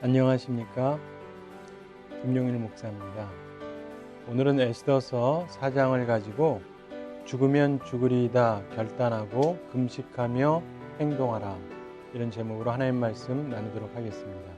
안녕하십니까? 김용일 목사입니다. 오늘은 에스더서 4장을 가지고 죽으면 죽으리이다 결단하고 금식하며 행동하라, 이런 제목으로 하나님 말씀 나누도록 하겠습니다.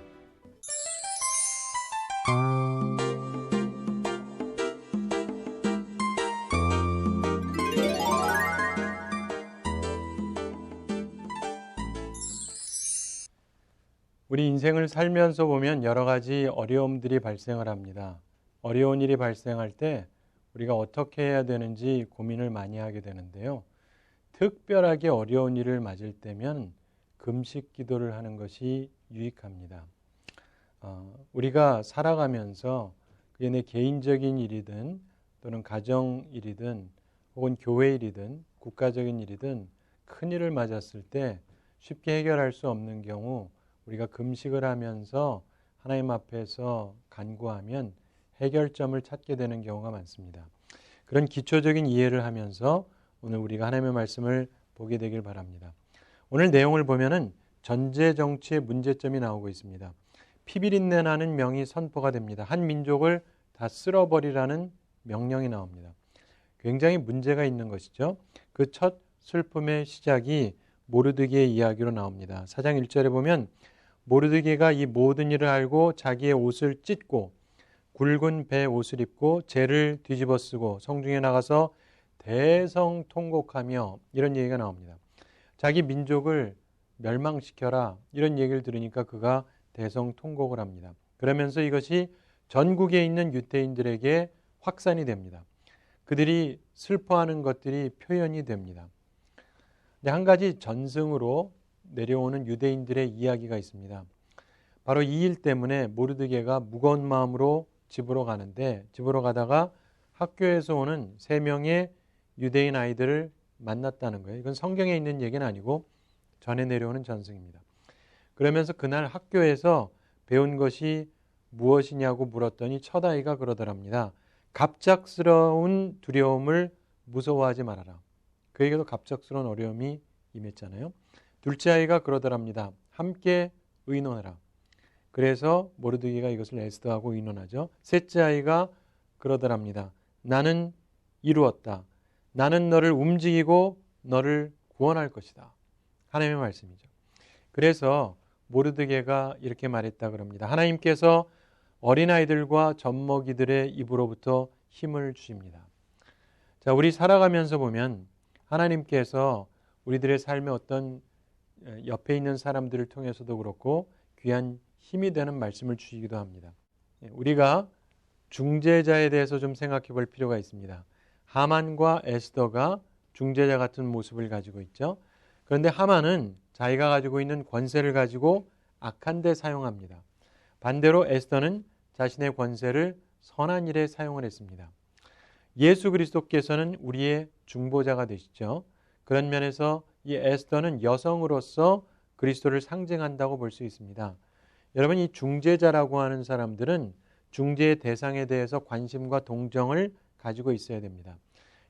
우리 인생을 살면서 보면 여러 가지 어려움들이 발생을 합니다. 어려운 일이 발생할 때 우리가 어떻게 해야 되는지 고민을 많이 하게 되는데요. 특별하게 어려운 일을 맞을 때면 금식 기도를 하는 것이 유익합니다. 우리가 살아가면서 그게 내 개인적인 일이든 또는 가정 일이든 혹은 교회 일이든 국가적인 일이든 큰 일을 맞았을 때 쉽게 해결할 수 없는 경우 우리가 금식을 하면서 하나님 앞에서 간구하면 해결점을 찾게 되는 경우가 많습니다. 그런 기초적인 이해를 하면서 오늘 우리가 하나님의 말씀을 보게 되길 바랍니다. 오늘 내용을 보면은 전제 정치의 문제점이 나오고 있습니다. 피비린내 나는 명이 선포가 됩니다. 한 민족을 다 쓸어버리라는 명령이 나옵니다. 굉장히 문제가 있는 것이죠. 그 첫 슬픔의 시작이 모르드게의 이야기로 나옵니다. 4장 1절에 보면 모르드게가 이 모든 일을 알고 자기의 옷을 찢고 굵은 배 옷을 입고 재를 뒤집어 쓰고 성중에 나가서 대성통곡하며, 이런 얘기가 나옵니다. 자기 민족을 멸망시켜라, 이런 얘기를 들으니까 그가 대성통곡을 합니다. 그러면서 이것이 전국에 있는 유대인들에게 확산이 됩니다. 그들이 슬퍼하는 것들이 표현이 됩니다. 근데 한 가지 전승으로 내려오는 유대인들의 이야기가 있습니다. 바로 이 일 때문에 모르드게가 무거운 마음으로 집으로 가는데, 집으로 가다가 학교에서 오는 3명의 유대인 아이들을 만났다는 거예요. 이건 성경에 있는 얘기는 아니고 전해 내려오는 전승입니다. 그러면서 그날 학교에서 배운 것이 무엇이냐고 물었더니 첫 아이가 그러더랍니다. 갑작스러운 두려움을 무서워하지 말아라. 그에게도 갑작스러운 어려움이 임했잖아요. 둘째 아이가 그러더랍니다. 함께 의논하라. 그래서 모르드게가 이것을 에스더하고 의논하죠. 셋째 아이가 그러더랍니다. 나는 이루었다. 나는 너를 움직이고 너를 구원할 것이다. 하나님의 말씀이죠. 그래서 모르드게가 이렇게 말했다 그럽니다. 하나님께서 어린아이들과 젖먹이들의 입으로부터 힘을 주십니다. 자, 우리 살아가면서 보면 하나님께서 우리들의 삶에 어떤 옆에 있는 사람들을 통해서도 그렇고 귀한 힘이 되는 말씀을 주시기도 합니다. 우리가 중재자에 대해서 좀 생각해 볼 필요가 있습니다. 하만과 에스더가 중재자 같은 모습을 가지고 있죠. 그런데 하만은 자기가 가지고 있는 권세를 가지고 악한 데 사용합니다. 반대로 에스더는 자신의 권세를 선한 일에 사용을 했습니다. 예수 그리스도께서는 우리의 중보자가 되시죠. 그런 면에서 이 에스더는 여성으로서 그리스도를 상징한다고 볼 수 있습니다. 여러분, 이 중재자라고 하는 사람들은 중재의 대상에 대해서 관심과 동정을 가지고 있어야 됩니다.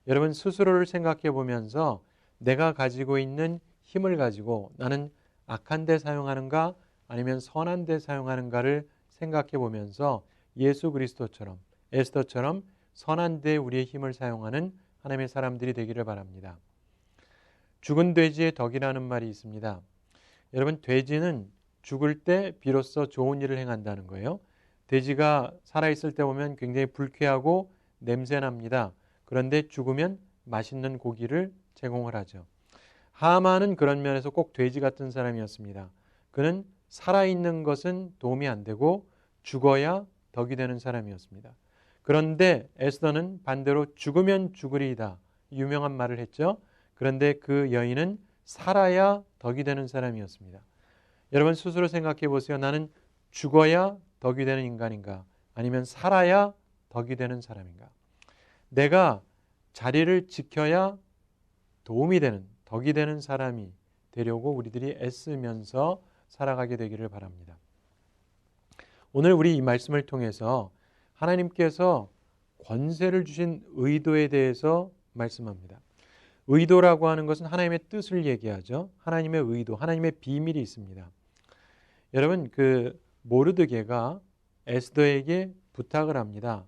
여러분, 스스로를 생각해 보면서 내가 가지고 있는 힘을 가지고 나는 악한 데 사용하는가 아니면 선한 데 사용하는가를 생각해 보면서 예수 그리스도처럼 에스더처럼 선한 데 우리의 힘을 사용하는 하나님의 사람들이 되기를 바랍니다. 죽은 돼지의 덕이라는 말이 있습니다. 여러분, 돼지는 죽을 때 비로소 좋은 일을 행한다는 거예요. 돼지가 살아있을 때 보면 굉장히 불쾌하고 냄새납니다. 그런데 죽으면 맛있는 고기를 제공을 하죠. 하만은 그런 면에서 꼭 돼지 같은 사람이었습니다. 그는 살아있는 것은 도움이 안 되고 죽어야 덕이 되는 사람이었습니다. 그런데 에스더는 반대로 죽으면 죽으리이다, 유명한 말을 했죠. 그런데 그 여인은 살아야 덕이 되는 사람이었습니다. 여러분, 스스로 생각해 보세요. 나는 죽어야 덕이 되는 인간인가 아니면 살아야 덕이 되는 사람인가? 내가 자리를 지켜야 도움이 되는, 덕이 되는 사람이 되려고 우리들이 애쓰면서 살아가게 되기를 바랍니다. 오늘 우리 이 말씀을 통해서 하나님께서 권세를 주신 의도에 대해서 말씀합니다. 의도라고 하는 것은 하나님의 뜻을 얘기하죠. 하나님의 의도, 하나님의 비밀이 있습니다. 여러분, 그 모르드게가 에스더에게 부탁을 합니다.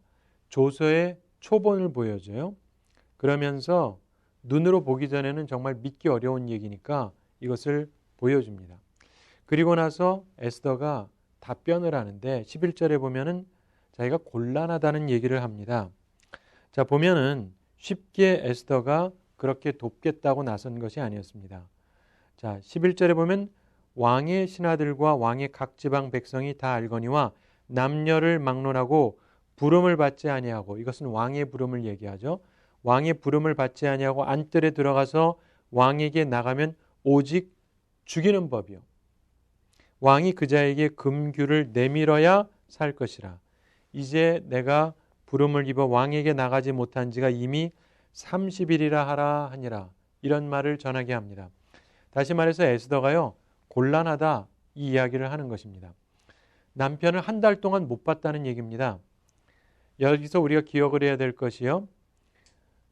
조서의 초본을 보여줘요. 그러면서 눈으로 보기 전에는 정말 믿기 어려운 얘기니까 이것을 보여줍니다. 그리고 나서 에스더가 답변을 하는데 11절에 보면은 자기가 곤란하다는 얘기를 합니다. 자, 보면은 쉽게 에스더가 그렇게 돕겠다고 나선 것이 아니었습니다. 자, 11절에 보면 왕의 신하들과 왕의 각 지방 백성이 다 알거니와 남녀를 막론하고 부름을 받지 아니하고, 이것은 왕의 부름을 얘기하죠. 왕의 부름을 받지 아니하고 안뜰에 들어가서 왕에게 나가면 오직 죽이는 법이요. 왕이 그자에게 금규를 내밀어야 살 것이라. 이제 내가 부름을 입어 왕에게 나가지 못한 지가 이미 30일이라 하라 하니라. 이런 말을 전하게 합니다. 다시 말해서 에스더가요, 곤란하다 이 이야기를 하는 것입니다. 남편을 한 달 동안 못 봤다는 얘기입니다. 여기서 우리가 기억을 해야 될 것이요,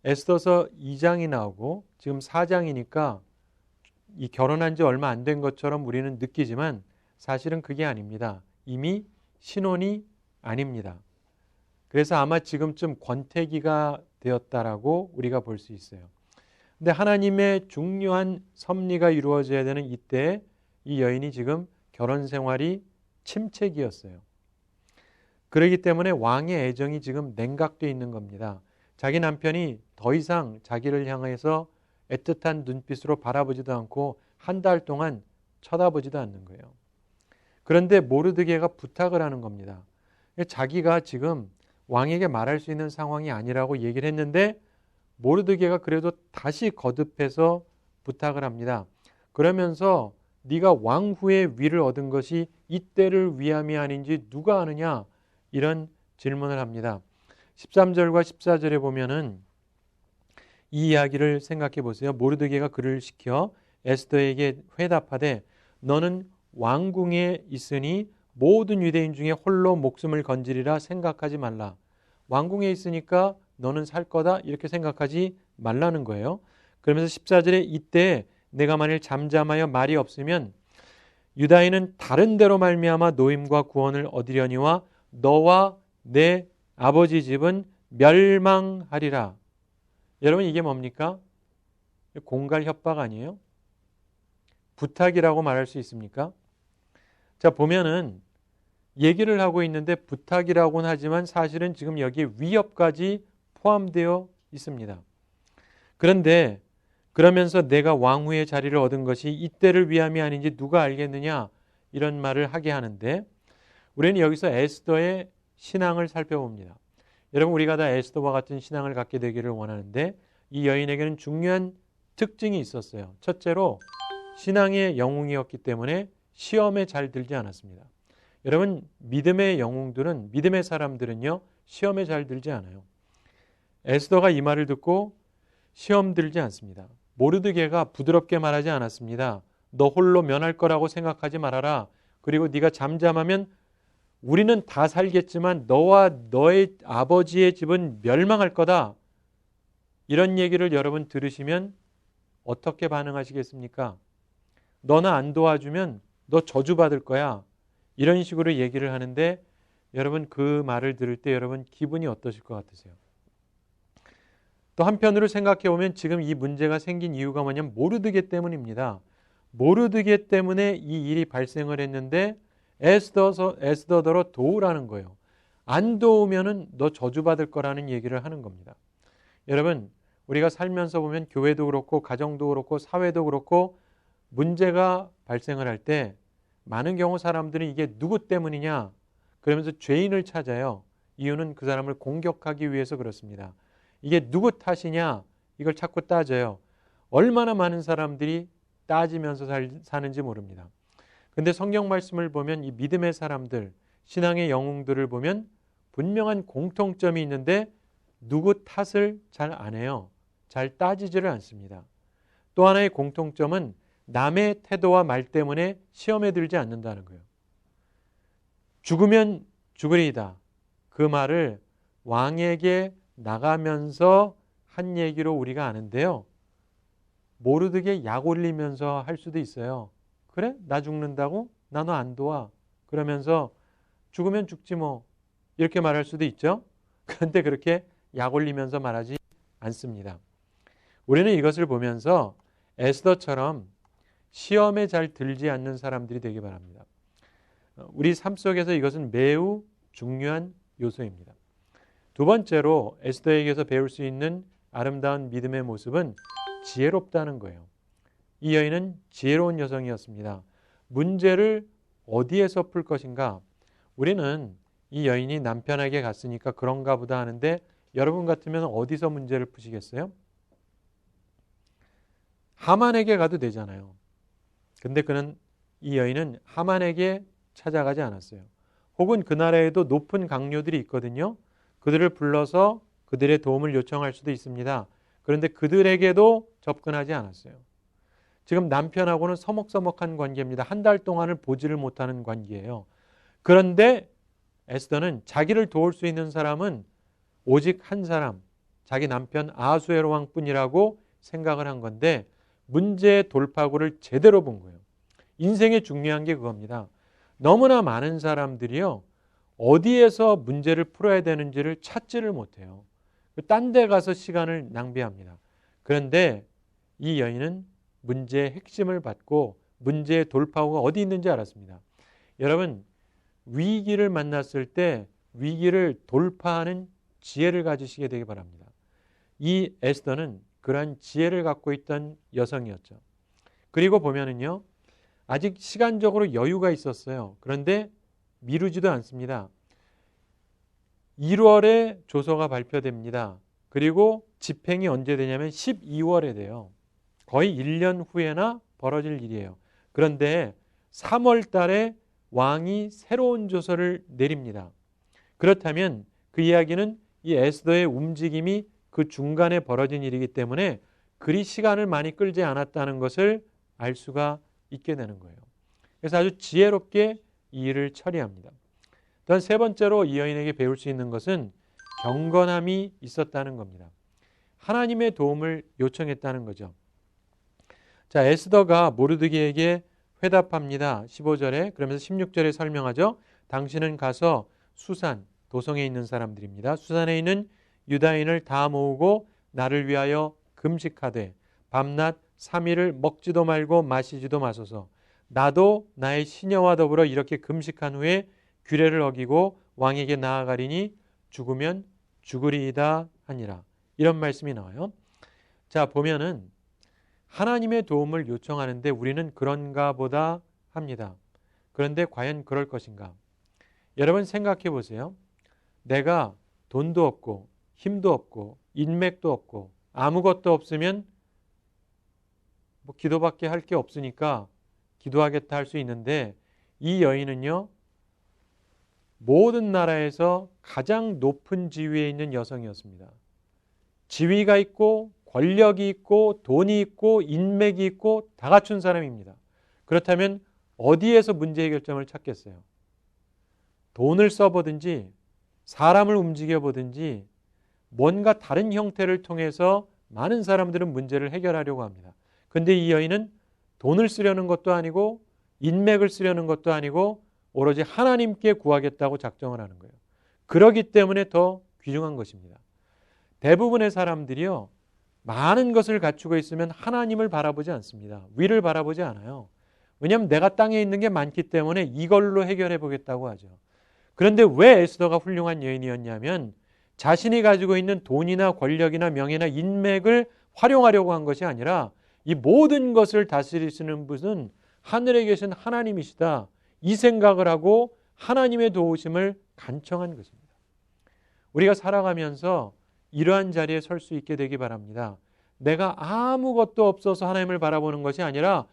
에스더서 2장이 나오고 지금 4장이니까 이 결혼한 지 얼마 안 된 것처럼 우리는 느끼지만 사실은 그게 아닙니다. 이미 신혼이 아닙니다. 그래서 아마 지금쯤 권태기가 되었다라고 우리가 볼 수 있어요. 근데 하나님의 중요한 섭리가 이루어져야 되는 이때 이 여인이 지금 결혼 생활이 침체기였어요. 그렇기 때문에 왕의 애정이 지금 냉각되어 있는 겁니다. 자기 남편이 더 이상 자기를 향해서 애틋한 눈빛으로 바라보지도 않고 한 달 동안 쳐다보지도 않는 거예요. 그런데 모르드게가 부탁을 하는 겁니다. 자기가 지금 왕에게 말할 수 있는 상황이 아니라고 얘기를 했는데 모르드게가 그래도 다시 거듭해서 부탁을 합니다. 그러면서 네가 왕 후의 위를 얻은 것이 이때를 위함이 아닌지 누가 아느냐, 이런 질문을 합니다. 13절과 14절에 보면은 이 이야기를 생각해 보세요. 모르드게가 그를 시켜 에스더에게 회답하되 너는 왕궁에 있으니 모든 유대인 중에 홀로 목숨을 건지리라 생각하지 말라. 왕궁에 있으니까 너는 살 거다 이렇게 생각하지 말라는 거예요. 그러면서 14절에 이때 내가 만일 잠잠하여 말이 없으면 유다인은 다른 데로 말미암아 노임과 구원을 얻으려니와 너와 내 아버지 집은 멸망하리라. 여러분, 이게 뭡니까? 공갈 협박 아니에요? 부탁이라고 말할 수 있습니까? 자, 보면은 얘기를 하고 있는데 부탁이라고는 하지만 사실은 지금 여기에 위협까지 포함되어 있습니다. 그런데 그러면서 내가 왕후의 자리를 얻은 것이 이때를 위함이 아닌지 누가 알겠느냐, 이런 말을 하게 하는데 우리는 여기서 에스더의 신앙을 살펴봅니다. 여러분, 우리가 다 에스더와 같은 신앙을 갖게 되기를 원하는데 이 여인에게는 중요한 특징이 있었어요. 첫째로 신앙의 영웅이었기 때문에 시험에 잘 들지 않았습니다. 여러분, 믿음의 영웅들은, 믿음의 사람들은요, 시험에 잘 들지 않아요. 에스더가 이 말을 듣고 시험 들지 않습니다. 모르드게가 부드럽게 말하지 않았습니다. 너 홀로 면할 거라고 생각하지 말아라. 그리고 네가 잠잠하면 우리는 다 살겠지만 너와 너의 아버지의 집은 멸망할 거다. 이런 얘기를 여러분 들으시면 어떻게 반응하시겠습니까? 너는 안 도와주면 너 저주받을 거야. 이런 식으로 얘기를 하는데 여러분, 그 말을 들을 때 여러분 기분이 어떠실 것 같으세요? 또 한편으로 생각해 보면 지금 이 문제가 생긴 이유가 뭐냐면 모르드게 때문입니다. 모르드게 때문에 이 일이 발생을 했는데 에스더더러 도우라는 거예요. 안 도우면은 너 저주받을 거라는 얘기를 하는 겁니다. 여러분, 우리가 살면서 보면 교회도 그렇고 가정도 그렇고 사회도 그렇고 문제가 발생을 할 때 많은 경우 사람들은 이게 누구 때문이냐 그러면서 죄인을 찾아요. 이유는 그 사람을 공격하기 위해서 그렇습니다. 이게 누구 탓이냐 이걸 자꾸 따져요. 얼마나 많은 사람들이 따지면서 사는지 모릅니다. 근데 성경 말씀을 보면 이 믿음의 사람들, 신앙의 영웅들을 보면 분명한 공통점이 있는데 누구 탓을 잘 안 해요. 잘 따지지를 않습니다. 또 하나의 공통점은 남의 태도와 말 때문에 시험에 들지 않는다는 거예요. 죽으면 죽으리이다. 그 말을 왕에게 나가면서 한 얘기로 우리가 아는데요. 모르드게 약 올리면서 할 수도 있어요. 그래? 나 죽는다고? 나 너 안 도와. 그러면서 죽으면 죽지 뭐 이렇게 말할 수도 있죠. 그런데 그렇게 약 올리면서 말하지 않습니다. 우리는 이것을 보면서 에스더처럼 시험에 잘 들지 않는 사람들이 되기 바랍니다. 우리 삶 속에서 이것은 매우 중요한 요소입니다. 두 번째로 에스더에게서 배울 수 있는 아름다운 믿음의 모습은 지혜롭다는 거예요. 이 여인은 지혜로운 여성이었습니다. 문제를 어디에서 풀 것인가? 우리는 이 여인이 남편에게 갔으니까 그런가 보다 하는데 여러분 같으면 어디서 문제를 푸시겠어요? 하만에게 가도 되잖아요. 근데 이 여인은 하만에게 찾아가지 않았어요. 혹은 그 나라에도 높은 강요들이 있거든요. 그들을 불러서 그들의 도움을 요청할 수도 있습니다. 그런데 그들에게도 접근하지 않았어요. 지금 남편하고는 서먹서먹한 관계입니다. 한 달 동안을 보지를 못하는 관계예요. 그런데 에스더는 자기를 도울 수 있는 사람은 오직 한 사람, 자기 남편 아하수에로 왕뿐이라고 생각을 한 건데 문제의 돌파구를 제대로 본 거예요. 인생에 중요한 게 그겁니다. 너무나 많은 사람들이요, 어디에서 문제를 풀어야 되는지를 찾지를 못해요. 딴 데 가서 시간을 낭비합니다. 그런데 이 여인은 문제의 핵심을 받고 문제의 돌파구가 어디 있는지 알았습니다. 여러분, 위기를 만났을 때 위기를 돌파하는 지혜를 가지시게 되기 바랍니다. 이 에스더는 그러한 지혜를 갖고 있던 여성이었죠. 그리고 보면은요, 아직 시간적으로 여유가 있었어요. 그런데 미루지도 않습니다. 1월에 조서가 발표됩니다. 그리고 집행이 언제 되냐면 12월에 돼요. 거의 1년 후에나 벌어질 일이에요. 그런데 3월 달에 왕이 새로운 조서를 내립니다. 그렇다면 그 이야기는 이 에스더의 움직임이 그 중간에 벌어진 일이기 때문에 그리 시간을 많이 끌지 않았다는 것을 알 수가 있게 되는 거예요. 그래서 아주 지혜롭게 이 일을 처리합니다. 또한 세 번째로 이 여인에게 배울 수 있는 것은 경건함이 있었다는 겁니다. 하나님의 도움을 요청했다는 거죠. 자, 에스더가 모르드게에게 회답합니다. 15절에. 그러면서 16절에 설명하죠. 당신은 가서 수산, 도성에 있는 사람들입니다. 수산에 있는 유다인을 다 모으고 나를 위하여 금식하되 밤낮 3일을 먹지도 말고 마시지도 마소서. 나도 나의 시녀와 더불어 이렇게 금식한 후에 규례를 어기고 왕에게 나아가리니 죽으면 죽으리이다 하니라. 이런 말씀이 나와요. 자, 보면은 하나님의 도움을 요청하는데 우리는 그런가 보다 합니다. 그런데 과연 그럴 것인가? 여러분 생각해 보세요. 내가 돈도 없고 힘도 없고 인맥도 없고 아무것도 없으면 뭐 기도밖에 할 게 없으니까 기도하겠다 할 수 있는데 이 여인은요, 모든 나라에서 가장 높은 지위에 있는 여성이었습니다. 지위가 있고 권력이 있고 돈이 있고 인맥이 있고 다 갖춘 사람입니다. 그렇다면 어디에서 문제 해결점을 찾겠어요? 돈을 써보든지 사람을 움직여보든지 뭔가 다른 형태를 통해서 많은 사람들은 문제를 해결하려고 합니다. 그런데 이 여인은 돈을 쓰려는 것도 아니고 인맥을 쓰려는 것도 아니고 오로지 하나님께 구하겠다고 작정을 하는 거예요. 그러기 때문에 더 귀중한 것입니다. 대부분의 사람들이요, 많은 것을 갖추고 있으면 하나님을 바라보지 않습니다. 위를 바라보지 않아요. 왜냐하면 내가 땅에 있는 게 많기 때문에 이걸로 해결해 보겠다고 하죠. 그런데 왜 에스더가 훌륭한 여인이었냐면 자신이 가지고 있는 돈이나 권력이나 명예나 인맥을 활용하려고 한 것이 아니라 이 모든 것을 다스리시는 분은 하늘에 계신 하나님이시다. 이 생각을 하고 하나님의 도우심을 간청한 것입니다. 우리가 살아가면서 이러한 자리에 설 수 있게 되기 바랍니다. 내가 아무것도 없어서 하나님을 바라보는 것이 아니라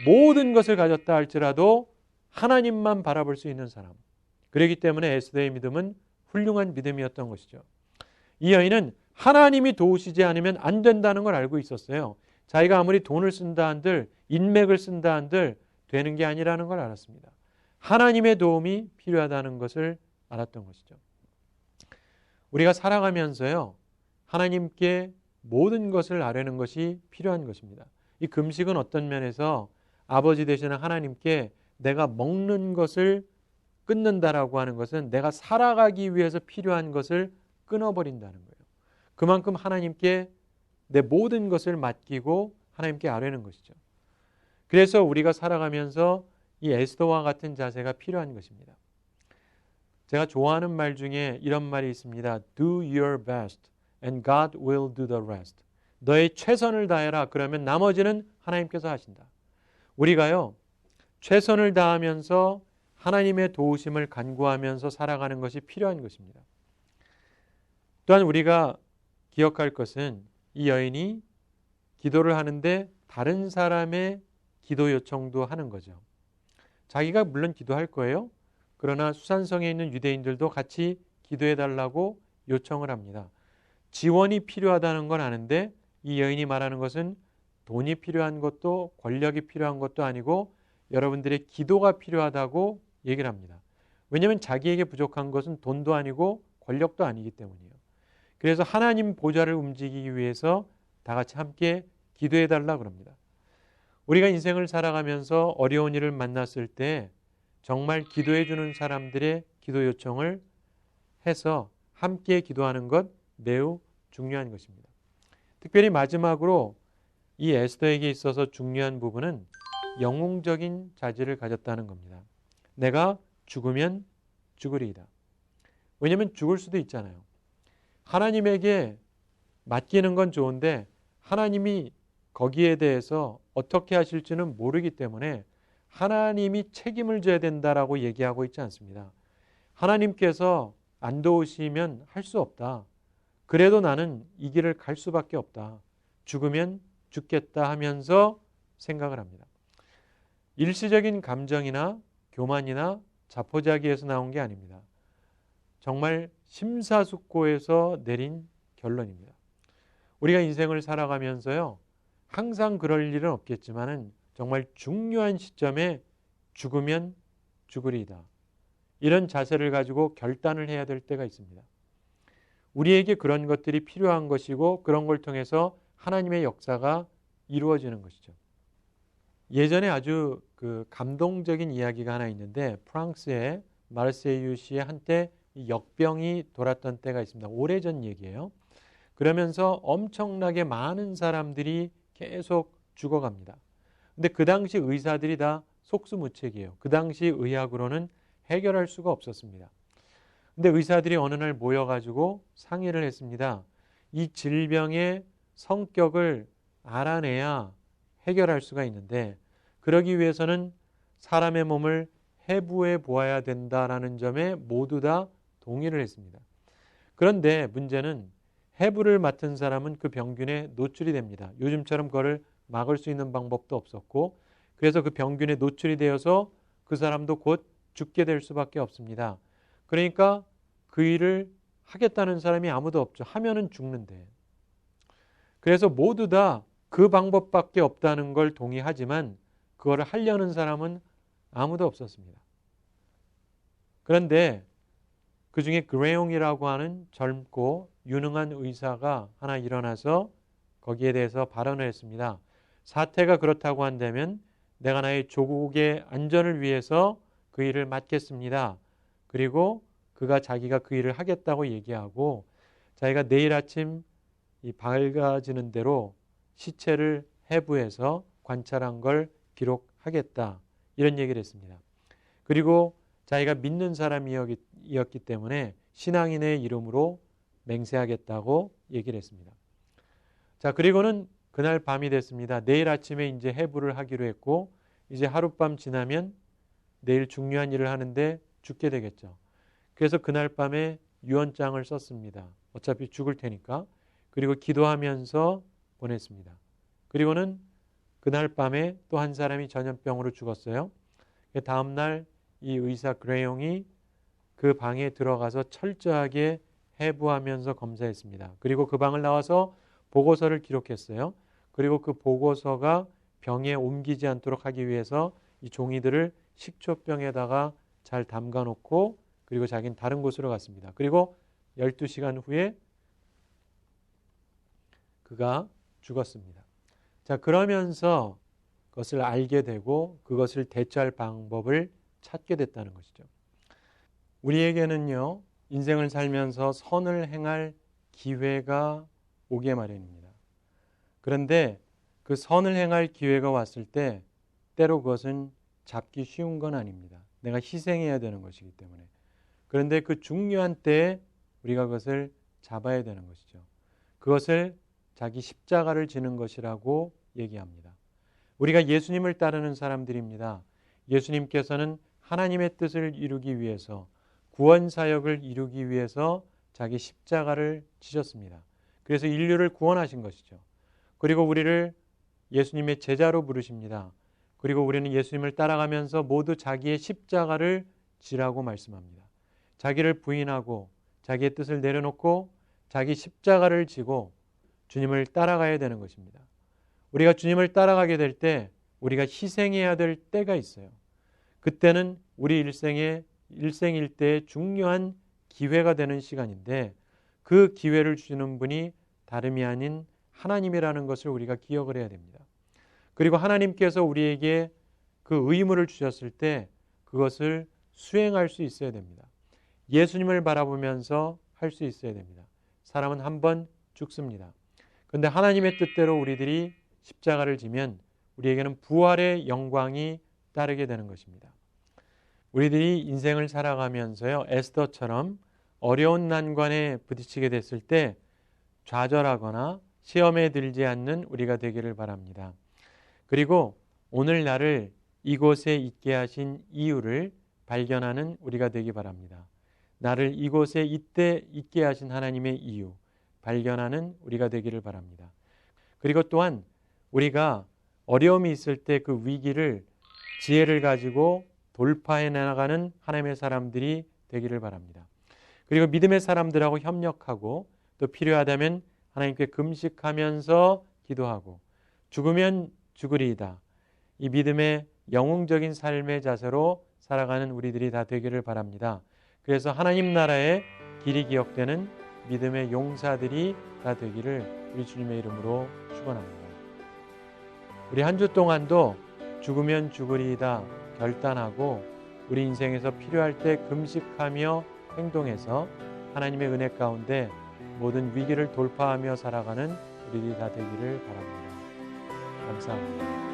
모든 것을 가졌다 할지라도 하나님만 바라볼 수 있는 사람. 그렇기 때문에 에스더의 믿음은 훌륭한 믿음이었던 것이죠. 이 여인은 하나님이 도우시지 않으면 안 된다는 걸 알고 있었어요. 자기가 아무리 돈을 쓴다 한들 인맥을 쓴다 한들 되는 게 아니라는 걸 알았습니다. 하나님의 도움이 필요하다는 것을 알았던 것이죠. 우리가 살아가면서요, 하나님께 모든 것을 아뢰는 것이 필요한 것입니다. 이 금식은 어떤 면에서 아버지 되시는 하나님께 내가 먹는 것을 끊는다라고 하는 것은 내가 살아가기 위해서 필요한 것을 끊어버린다는 거예요. 그만큼 하나님께 내 모든 것을 맡기고 하나님께 아뢰는 것이죠. 그래서 우리가 살아가면서 이 에스더와 같은 자세가 필요한 것입니다. 제가 좋아하는 말 중에 이런 말이 있습니다. Do your best and God will do the rest. 너의 최선을 다해라. 그러면 나머지는 하나님께서 하신다. 우리가요, 최선을 다하면서 하나님의 도우심을 간구하면서 살아가는 것이 필요한 것입니다. 또한 우리가 기억할 것은 이 여인이 기도를 하는데 다른 사람의 기도 요청도 하는 거죠. 자기가 물론 기도할 거예요. 그러나 수산성에 있는 유대인들도 같이 기도해 달라고 요청을 합니다. 지원이 필요하다는 건 아는데 이 여인이 말하는 것은 돈이 필요한 것도 권력이 필요한 것도 아니고 여러분들의 기도가 필요하다고 얘기를 합니다. 왜냐하면 자기에게 부족한 것은 돈도 아니고 권력도 아니기 때문이에요. 그래서 하나님 보좌를 움직이기 위해서 다 같이 함께 기도해 달라 그럽니다. 우리가 인생을 살아가면서 어려운 일을 만났을 때 정말 기도해 주는 사람들의 기도 요청을 해서 함께 기도하는 것 매우 중요한 것입니다. 특별히 마지막으로 이 에스더에게 있어서 중요한 부분은 영웅적인 자질을 가졌다는 겁니다. 내가 죽으면 죽으리이다. 왜냐하면 죽을 수도 있잖아요. 하나님에게 맡기는 건 좋은데 하나님이 거기에 대해서 어떻게 하실지는 모르기 때문에 하나님이 책임을 져야 된다라고 얘기하고 있지 않습니다. 하나님께서 안 도우시면 할 수 없다. 그래도 나는 이 길을 갈 수밖에 없다. 죽으면 죽겠다 하면서 생각을 합니다. 일시적인 감정이나 교만이나 자포자기에서 나온 게 아닙니다. 정말 심사숙고해서 내린 결론입니다. 우리가 인생을 살아가면서요, 항상 그럴 일은 없겠지만은 정말 중요한 시점에 죽으면 죽으리이다. 이런 자세를 가지고 결단을 해야 될 때가 있습니다. 우리에게 그런 것들이 필요한 것이고 그런 걸 통해서 하나님의 역사가 이루어지는 것이죠. 예전에 아주 감동적인 이야기가 하나 있는데 프랑스의 마르세유시에 한때 역병이 돌았던 때가 있습니다. 오래전 얘기예요. 그러면서 엄청나게 많은 사람들이 계속 죽어갑니다. 근데 그 당시 의사들이 다 속수무책이에요. 그 당시 의학으로는 해결할 수가 없었습니다. 근데 의사들이 어느 날 모여가지고 상의를 했습니다. 이 질병의 성격을 알아내야 해결할 수가 있는데 그러기 위해서는 사람의 몸을 해부해 보아야 된다라는 점에 모두 다 동의를 했습니다. 그런데 문제는 해부를 맡은 사람은 그 병균에 노출이 됩니다. 요즘처럼 그거를 막을 수 있는 방법도 없었고 그래서 그 병균에 노출이 되어서 그 사람도 곧 죽게 될 수밖에 없습니다. 그러니까 그 일을 하겠다는 사람이 아무도 없죠. 하면은 죽는데. 그래서 모두 다 그 방법밖에 없다는 걸 동의하지만 그거를 하려는 사람은 아무도 없었습니다. 그런데 그 중에 그레용이라고 하는 젊고 유능한 의사가 하나 일어나서 거기에 대해서 발언을 했습니다. 사태가 그렇다고 한다면 내가 나의 조국의 안전을 위해서 그 일을 맡겠습니다. 그리고 자기가 그 일을 하겠다고 얘기하고 자기가 내일 아침 이 밝아지는 대로 시체를 해부해서 관찰한 걸 기록하겠다. 이런 얘기를 했습니다. 그리고 자기가 믿는 사람이었기 때문에 신앙인의 이름으로 맹세하겠다고 얘기를 했습니다. 자, 그리고는 그날 밤이 됐습니다. 내일 아침에 이제 해부를 하기로 했고 이제 하룻밤 지나면 내일 중요한 일을 하는데 죽게 되겠죠. 그래서 그날 밤에 유언장을 썼습니다. 어차피 죽을 테니까. 그리고 기도하면서 보냈습니다. 그리고는 그날 밤에 또 한 사람이 전염병으로 죽었어요. 다음 날 이 의사 그레용이 그 방에 들어가서 철저하게 해부하면서 검사했습니다. 그리고 그 방을 나와서 보고서를 기록했어요. 그리고 그 보고서가 병에 옮기지 않도록 하기 위해서 이 종이들을 식초병에다가 잘 담가 놓고 그리고 자기는 다른 곳으로 갔습니다. 그리고 12시간 후에 그가 죽었습니다. 자, 그러면서 그것을 알게 되고 그것을 대처할 방법을 찾게 됐다는 것이죠. 우리에게는요, 인생을 살면서 선을 행할 기회가 오게 마련입니다. 그런데 그 선을 행할 기회가 왔을 때 때로 그것은 잡기 쉬운 건 아닙니다. 내가 희생해야 되는 것이기 때문에. 그런데 그 중요한 때에 우리가 그것을 잡아야 되는 것이죠. 그것을 자기 십자가를 지는 것이라고 얘기합니다. 우리가 예수님을 따르는 사람들입니다. 예수님께서는 하나님의 뜻을 이루기 위해서, 구원 사역을 이루기 위해서 자기 십자가를 지셨습니다. 그래서 인류를 구원하신 것이죠. 그리고 우리를 예수님의 제자로 부르십니다. 그리고 우리는 예수님을 따라가면서 모두 자기의 십자가를 지라고 말씀합니다. 자기를 부인하고 자기의 뜻을 내려놓고 자기 십자가를 지고 주님을 따라가야 되는 것입니다. 우리가 주님을 따라가게 될 때 우리가 희생해야 될 때가 있어요. 그때는 우리 일생일대의 중요한 기회가 되는 시간인데 그 기회를 주시는 분이 다름이 아닌 하나님이라는 것을 우리가 기억을 해야 됩니다. 그리고 하나님께서 우리에게 그 의무를 주셨을 때 그것을 수행할 수 있어야 됩니다. 예수님을 바라보면서 할 수 있어야 됩니다. 사람은 한 번 죽습니다. 그런데 하나님의 뜻대로 우리들이 십자가를 지면 우리에게는 부활의 영광이 따르게 되는 것입니다. 우리들이 인생을 살아가면서요, 에스더처럼 어려운 난관에 부딪히게 됐을 때 좌절하거나 시험에 들지 않는 우리가 되기를 바랍니다. 그리고 오늘 나를 이곳에 있게 하신 이유를 발견하는 우리가 되기 바랍니다. 나를 이곳에 이때 있게 하신 하나님의 이유 발견하는 우리가 되기를 바랍니다. 그리고 또한 우리가 어려움이 있을 때 그 위기를 지혜를 가지고 돌파해 나가는 하나님의 사람들이 되기를 바랍니다. 그리고 믿음의 사람들하고 협력하고 또 필요하다면 하나님께 금식하면서 기도하고 죽으면 죽으리이다. 이 믿음의 영웅적인 삶의 자세로 살아가는 우리들이 다 되기를 바랍니다. 그래서 하나님 나라의 길이 기억되는 믿음의 용사들이 다 되기를 우리 주님의 이름으로 축원합니다. 우리 한 주 동안도 죽으면 죽으리이다 결단하고 우리 인생에서 필요할 때 금식하며 행동해서 하나님의 은혜 가운데 모든 위기를 돌파하며 살아가는 우리들이 다 되기를 바랍니다. 감사합니다.